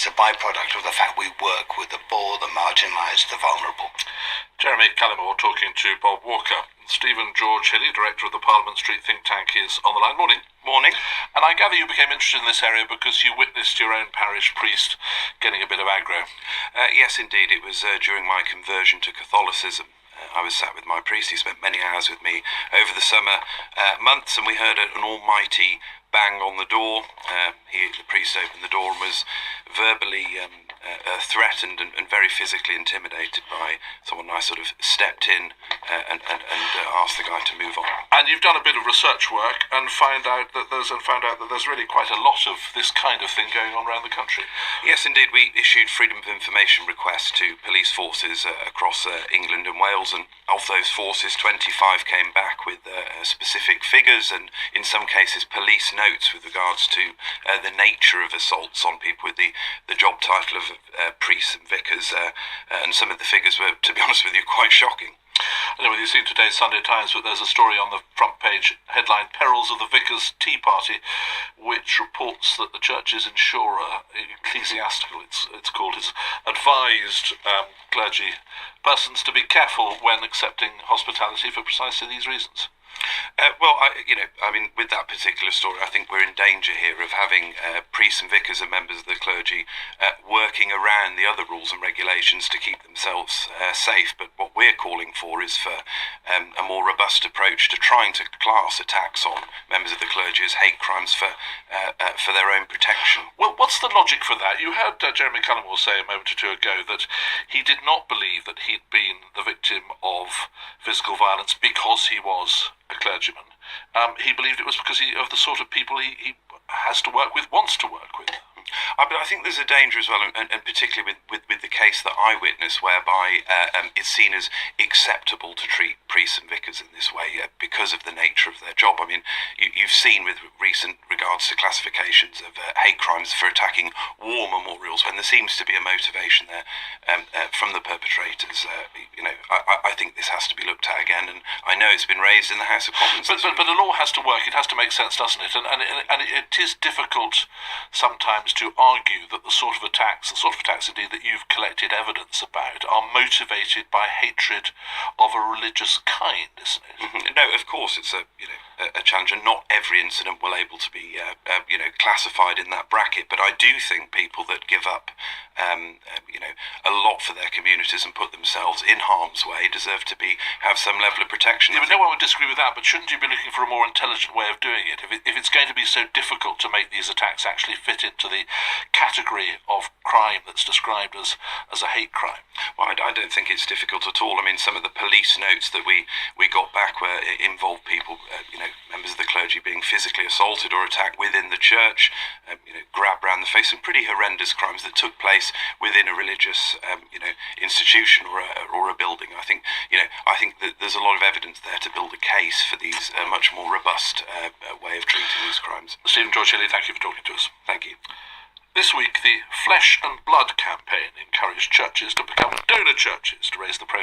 is a byproduct of the fact we work with the poor, the marginalised, the vulnerable. Jeremy Callimore talking to Bob Walker. Stephen George Hilley, director of the Parliament Street think tank, is on the line. Morning. Morning. And I gather you became interested in this area because you witnessed your own parish priest getting a bit of aggro. Yes, indeed. It was during my conversion to Catholicism. I was sat with my priest. He spent many hours with me over the summer months, and we heard an almighty bang on the door. The priest opened the door and was verbally threatened and very physically intimidated by someone. I sort of stepped in and asked the guy to move on. And you've done a bit of research work and found out that there's really quite a lot of this kind of thing going on around the country. Yes, indeed. We issued freedom of information requests to police forces across England and Wales, and of those forces, 25 came back with specific figures and, in some cases, police notes with regards to the nature of assaults on people, with the job title of priests and vicars, and some of the figures were, to be honest with you, quite shocking. I don't know whether you've seen today's Sunday Times, but there's a story on the front page headline, Perils of the Vicar's Tea Party, which reports that the church's insurer, ecclesiastical it's called, has advised clergy persons to be careful when accepting hospitality for precisely these reasons. With that particular story, I think we're in danger here of having priests and vicars and members of the clergy working around the other rules and regulations to keep themselves safe. But what we're calling for is for a more robust approach to trying to class attacks on members of the clergy as hate crimes for their own protection. Well, what's the logic for that? You heard Jeremy Callimore say a moment or two ago that he did not believe that he'd been the victim of physical violence because he was a clergyman. He believed it was because of the sort of people he has to work with, wants to work with. But I think there's a danger as well, and particularly with the case that I witnessed, whereby it's seen as acceptable to treat priests and vicars in this way because of the nature of their job. I mean, you've seen with recent regards to classifications of hate crimes for attacking war memorials, when there seems to be a motivation there from the perpetrators. I think this has to be looked at again, and I know it's been raised in the House of Commons. But the law has to work. It has to make sense, doesn't it? And it is difficult sometimes to argue that the sort of attacks indeed that you've collected evidence about, are motivated by hatred of a religious kind, isn't it? No, of course it's a challenge, and not every incident will able to be classified in that bracket. But I do think people that give up a lot for their communities and put themselves in harm's way deserve to have some level of protection. Yeah, but no one would disagree with that. But shouldn't you be looking for a more intelligent way of doing it? If it's going to be so difficult to make these attacks actually fit into the category of crime that's described as a hate crime? Well, I don't think it's difficult at all. I mean, some of the police notes that we got back were involved people, members of the clergy being physically assaulted or attacked within the church, grabbed around the face, some pretty horrendous crimes that took place within a religious, institution or a building. I think that there's a lot of evidence there to build a case for these much more robust way of treating these crimes. Stephen George Hilley, thank you for talking to us. Thank you. This week, the Flesh and Blood campaign encouraged churches to become donor churches to raise the